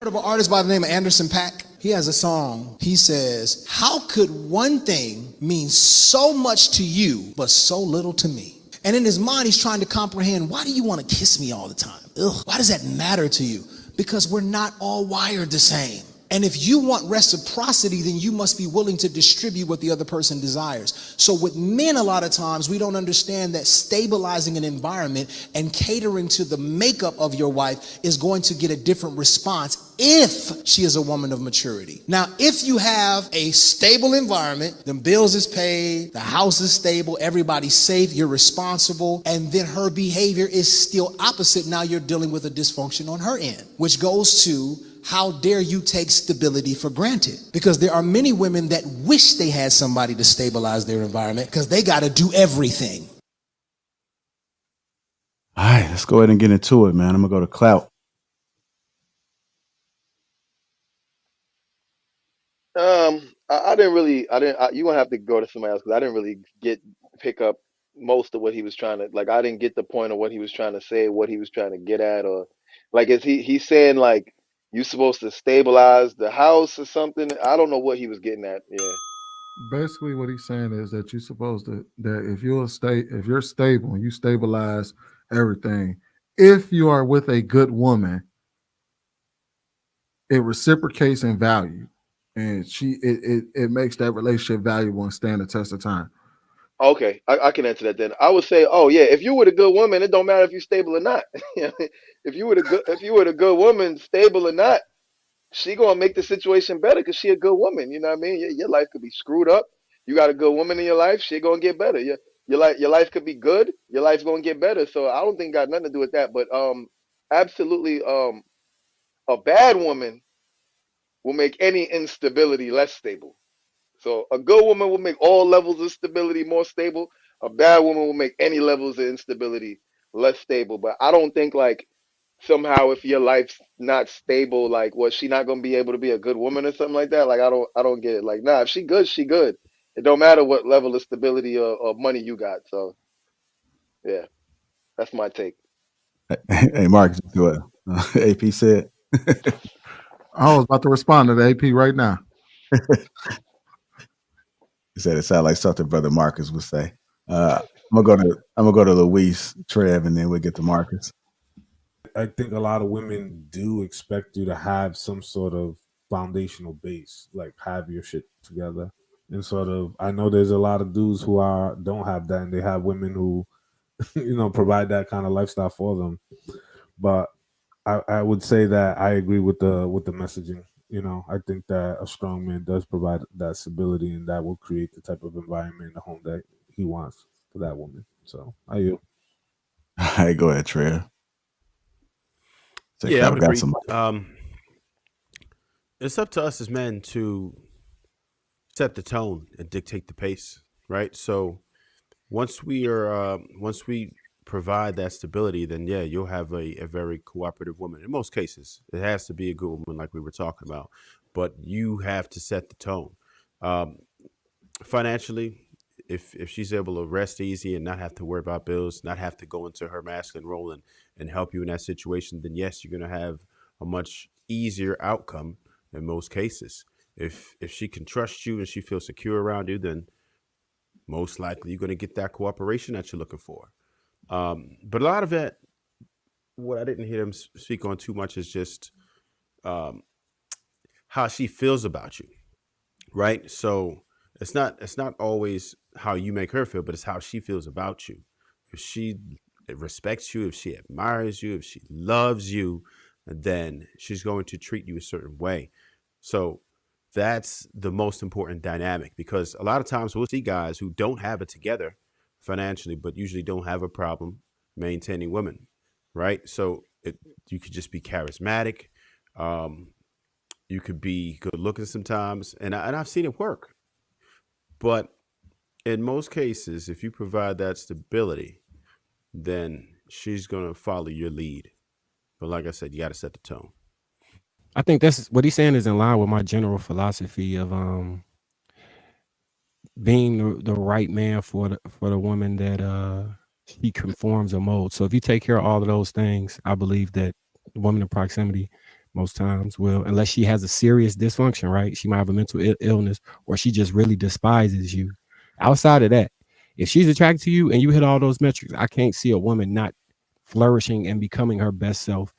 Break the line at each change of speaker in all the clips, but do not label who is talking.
Of an artist by the name of Anderson .Paak. He has a song. He says, "How could one thing mean so much to you, but so little to me?" And in his mind, he's trying to comprehend, why do you want to kiss me all the time? Ugh, why does that matter to you? Because we're not all wired the same. And if you want reciprocity, then you must be willing to distribute what the other person desires. So with men, a lot of times, we don't understand that stabilizing an environment and catering to the makeup of your wife is going to get a different response if she is a woman of maturity. Now, if you have a stable environment, the bills is paid, the house is stable, everybody's safe, you're responsible, and then her behavior is still opposite, now you're dealing with a dysfunction on her end, which goes to, how dare you take stability for granted? Because there are many women that wish they had somebody to stabilize their environment because they got to do everything.
All right, let's go ahead and get into it, man. I'm going to go to Clout.
I didn't really, you're gonna have to go to somebody else because I didn't really pick up most of what he was trying to, like, I didn't get the point of what he was trying to say, what he was trying to get at, or like, is he's saying like, you supposed to stabilize the house or something? I don't know what he was getting at. Yeah.
Basically, what he's saying is that you're supposed to, that if you're stable and you stabilize everything, if you are with a good woman, it reciprocates in value, and it makes that relationship valuable and stand the test of time.
Okay, I can answer that then. I would say, oh yeah, if you were a good woman, it don't matter if you're stable or not. If you were a good woman, stable or not, she gonna make the situation better because she a good woman. You know what I mean? Your life could be screwed up. You got a good woman in your life, she gonna get better. Your life could be good. Your life's gonna get better. So I don't think it got nothing to do with that. But absolutely, a bad woman will make any instability less stable. So a good woman will make all levels of stability more stable. A bad woman will make any levels of instability less stable. But I don't think like somehow if your life's not stable, like was she not gonna be able to be a good woman or something like that? Like I don't get it. Like nah, if she good, she good. It don't matter what level of stability or money you got. So yeah, that's my take.
Hey, Mark, do it. AP said.
I was about to respond to the AP right now.
He said it sounded like something Brother Marcus would say. I'm gonna go to Luis, Trev, and then we get to Marcus.
I think a lot of women do expect you to have some sort of foundational base, like have your shit together. And sort of, I know there's a lot of dudes who don't have that, and they have women who, provide that kind of lifestyle for them. But I would say that I agree with the messaging. I think that a strong man does provide that stability, and that will create the type of environment in the home that he wants for that woman. So I you.
Hey, go ahead, Trev.
Yeah, I would agree. It's up to us as men to set the tone and dictate the pace, right? So once we provide that stability, then yeah, you'll have a very cooperative woman. In most cases, it has to be a good woman, like we were talking about, but you have to set the tone. Financially, if she's able to rest easy and not have to worry about bills, not have to go into her masculine role and help you in that situation, then yes, you're going to have a much easier outcome in most cases. If she can trust you and she feels secure around you, then most likely you're going to get that cooperation that you're looking for. But a lot of it, what I didn't hear him speak on too much is just how she feels about you, right? So it's not always how you make her feel, but it's how she feels about you. If she respects you, if she admires you, if she loves you, then she's going to treat you a certain way. So that's the most important dynamic, because a lot of times we'll see guys who don't have it together financially, but usually don't have a problem maintaining women, right? So you could just be charismatic. You could be good looking sometimes, and I've seen it work. But in most cases, if you provide that stability, then she's going to follow your lead. But like I said, you got to set the tone.
I think that's what he's saying is in line with my general philosophy of being the right man for the woman that he conforms or molds. So if you take care of all of those things, I believe that the woman in proximity most times will, unless she has a serious dysfunction, right? She might have a mental illness, or she just really despises you. Outside of that, if she's attracted to you and you hit all those metrics, I can't see a woman not flourishing and becoming her best self.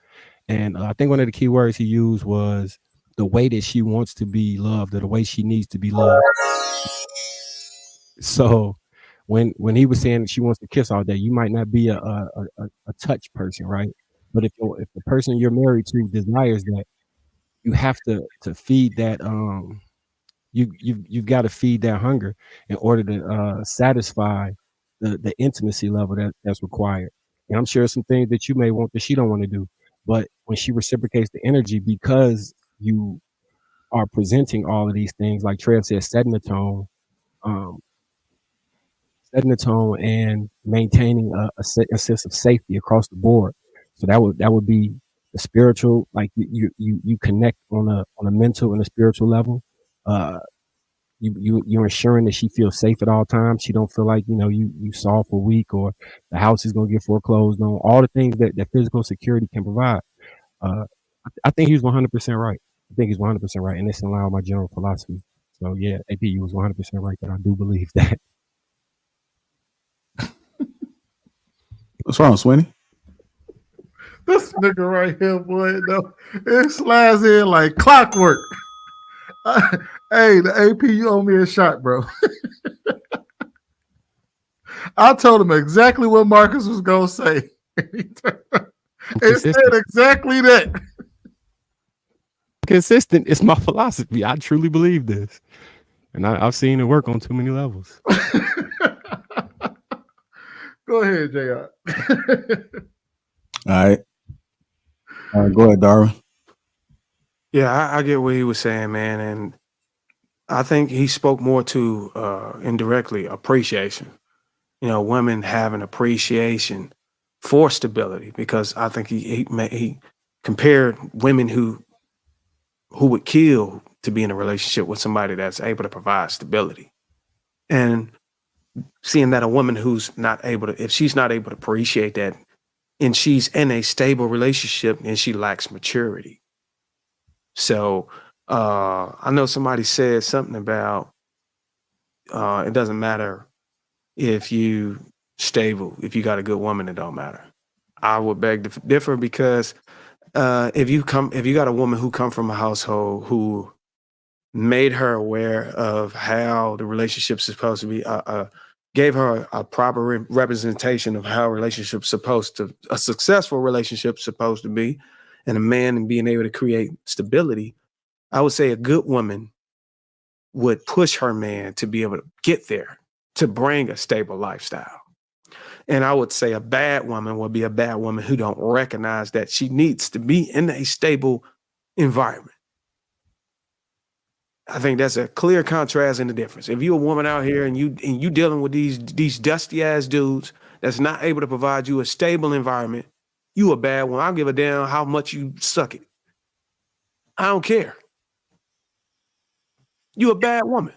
And I think one of the key words he used was the way that she wants to be loved, or the way she needs to be loved. So when he was saying she wants to kiss all day, you might not be a touch person, right? But if the person you're married to desires that, you have to feed that you've got to feed that hunger in order to satisfy the intimacy level that's required. And I'm sure some things that you may want that she don't want to do, but when she reciprocates the energy, because you are presenting all of these things, like Trev said, setting the tone, um, and maintaining a sense of safety across the board. So that would be the spiritual, like you connect on a mental and a spiritual level. You're ensuring that she feels safe at all times. She don't feel like, you soft or weak, or the house is going to get foreclosed on. All the things that physical security can provide. I think he was 100% right. I think he's 100% right, and it's in line with my general philosophy. So yeah, AP, you was 100% right that I do believe that.
What's wrong, Sweeney?
This nigga right here, boy, no, it slides in like clockwork. Hey, the AP, you owe me a shot, bro. I told him exactly what Marcus was gonna say. It said exactly that.
Consistent. It's my philosophy. I truly believe this, and I've seen it work on too many levels.
Go ahead, JR.
All right. Go ahead, Darwin.
Yeah, I get what he was saying, man, and I think he spoke more to indirectly appreciation. Women have an appreciation for stability, because I think he compared women who would kill to be in a relationship with somebody that's able to provide stability, and seeing that a woman who's not able to, if she's not able to appreciate that, and she's in a stable relationship, and she lacks maturity. So I know somebody said something about it doesn't matter if you stable, if you got a good woman, it don't matter. I would beg to differ, because if you got a woman who come from a household who made her aware of how the relationship's supposed to be, gave her a proper representation of how a successful relationship supposed to be, and a man and being able to create stability, I would say a good woman would push her man to be able to get there, to bring a stable lifestyle. And I would say a bad woman would be a bad woman who don't recognize that she needs to be in a stable environment. I think that's a clear contrast in the difference. If you're a woman out here and you dealing with these dusty ass dudes that's not able to provide you a stable environment, you a bad one. I don't give a damn how much you suck it. I don't care. You a bad woman.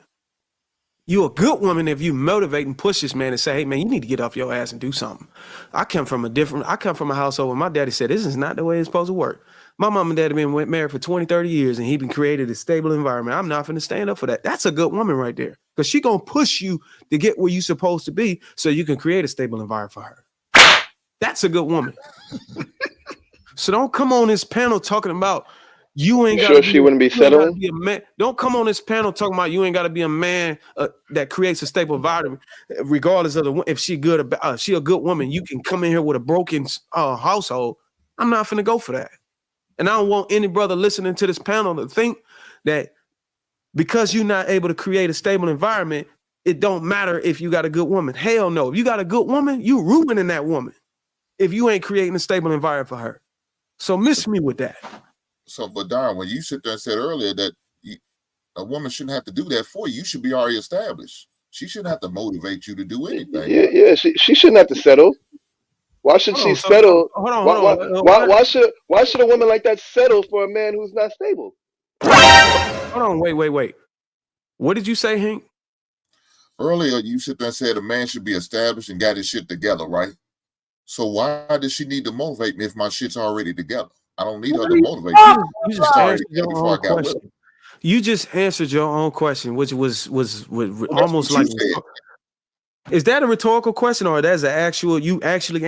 You a good woman if you motivate and push this man and say, hey man, you need to get off your ass and do something. I come from a household where my daddy said, this is not the way it's supposed to work. My mom and dad have been married for 20, 30 years, and he been created a stable environment. I'm not finna stand up for that. That's a good woman right there. Because she gonna push you to get where you supposed to be so you can create a stable environment for her. That's a good woman. So don't come on this panel talking about you ain't got.
Sure, she wouldn't be settling.
Be a man. Don't come on this panel talking about you ain't got to be a man that creates a stable environment, regardless of if she good. She a good woman. You can come in here with a broken household. I'm not finna go for that. And I don't want any brother listening to this panel to think that because you're not able to create a stable environment, it don't matter if you got a good woman. Hell no. If you got a good woman, you ruining that woman if you ain't creating a stable environment for her. So miss me with that.
So, but Darren, when you sit there and said earlier that a woman shouldn't have to do that for you, you should be already established. She shouldn't have to motivate you to do anything.
Yeah. She shouldn't have to settle. Why should she settle?
Hold on.
Why should a woman like that settle for a man who's not stable?
Hold on. Wait. What did you say, Hank?
Earlier, you sit there and said a man should be established and got his shit together, right? So why does she need to motivate me if my shit's already together? I don't need her to motivate
You
me.
you
She's
just
already
answered
got
your
before I
own
got with her.
question. You just answered your own question, which was
Well, that's
almost
what you
like,
said.
is that a rhetorical question or that's an actual, you actually
No,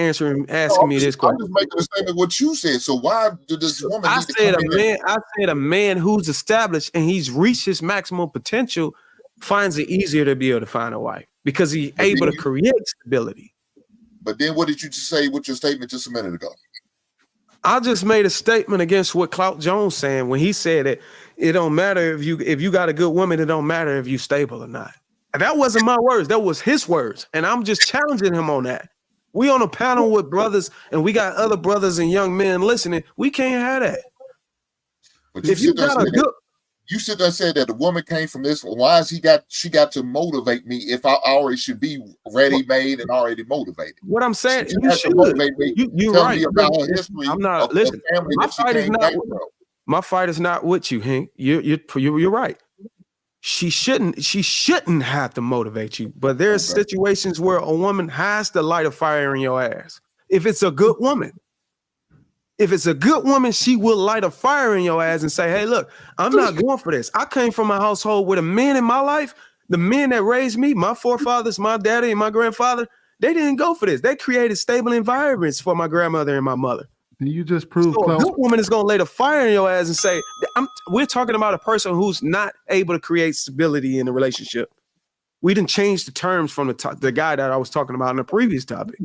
asking me this
I'm
question?
just making a statement what you said. So why did this woman
I
need to come
said
in?
I said a man who's established and he's reached his maximum potential finds it easier to be able to find a wife because he's
But
able
then
to create stability.
But then what did you say with your statement just a minute ago?
I just made a statement against what Clout Jones saying when he said that it don't matter if you got a good woman, it don't matter if you stable or not. And that wasn't my words, that was his words. And I'm just challenging him on that. We on a panel with brothers and we got other brothers and young men listening. We can't have that.
But you
If you
sit there and
got a
said
good,
that you sit there and said that the woman came from this. Why has she got to motivate me if I already should be ready made and already motivated?
what I'm saying,
She
you
has to
should.
motivate me,
You're
tell
right.
me about her history
I'm not
of
listen.
family
My
that she
fight is
came
not
back from.
my fight is not with you, Hank. You're right. She shouldn't have to motivate you, but there's
Okay.
situations where a woman has to light a fire in your ass. If it's a good woman, she will light a fire in your ass and say, hey, look, I'm not going for this. I came from a household with a man in my life. The men that raised me, my forefathers, my daddy and my grandfather, they didn't go for this. They created stable environments for my grandmother and my mother.
Do you just prove
So a
Clout?
good woman is going to light a fire in your ass and say, we're talking about a person who's not able to create stability in a relationship. We didn't change the terms from the guy that I was talking about in the previous topic.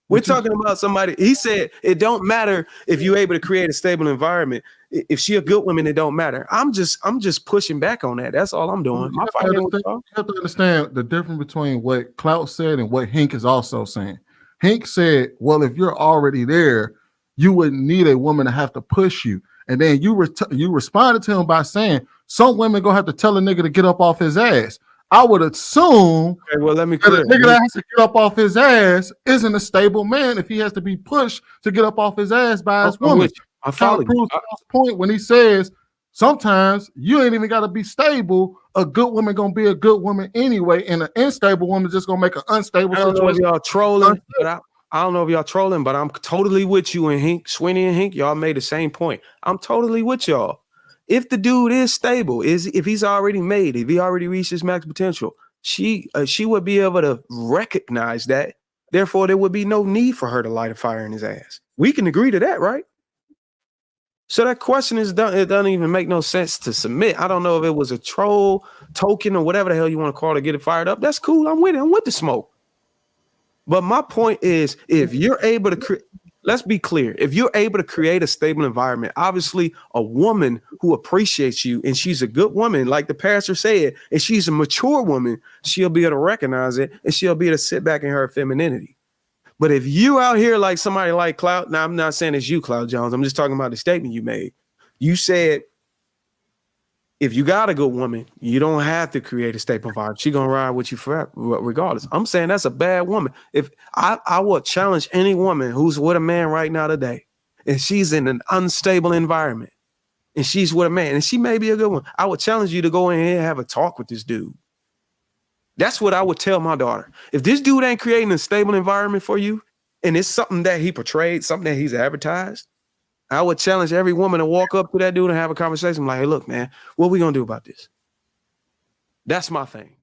We're talking about somebody. He said it don't matter if you're able to create a stable environment. If she a good woman, it don't matter. I'm just pushing back on that. That's all I'm doing.
You have to understand the difference between what Clout said and what Hink is also saying. Hink said, well, if you're already there, you wouldn't need a woman to have to push you. And then you responded to him by saying some women gonna have to tell a nigga to get up off his ass. I would assume
okay, well, let me
that a
clear.
nigga that has to get up off his ass isn't a stable man if he has to be pushed to get up off his ass by his woman.
I follow you.
Clout's point when he says sometimes you ain't even got to be stable. A good woman gonna be a good woman anyway, and an unstable woman just gonna make an unstable
I don't know if
situation.
y'all trolling, but I don't know if y'all trolling, but I'm totally with you and Hink, Sweeney and Hink. Y'all made the same point. I'm totally with y'all. If the dude is stable, if he's already made, if he already reached his max potential, she would be able to recognize that. Therefore, there would be no need for her to light a fire in his ass. We can agree to that, right? So that question is done. It doesn't even make no sense to submit. I don't know if it was a troll token or whatever the hell you want to call it to get it fired up. That's cool. I'm with it. I'm with the smoke. But my point is, if you're able to let's be clear. If you're able to create a stable environment, obviously a woman who appreciates you and she's a good woman, like the pastor said, and she's a mature woman, she'll be able to recognize it and she'll be able to sit back in her femininity. But if you out here like somebody like Clout, now I'm not saying it's you, Clout Jones. I'm just talking about the statement you made. You said, if you got a good woman, you don't have to create a stable environment. She's gonna ride with you forever, regardless. I'm saying that's a bad woman. If I would challenge any woman who's with a man right now today, and she's in an unstable environment, and she's with a man, and she may be a good one, I would challenge you to go in here and have a talk with this dude. That's what I would tell my daughter. If this dude ain't creating a stable environment for you, and it's something that he portrayed, something that he's advertised, I would challenge every woman to walk up to that dude and have a conversation like, hey, look, man, what we gonna do about this? That's my thing.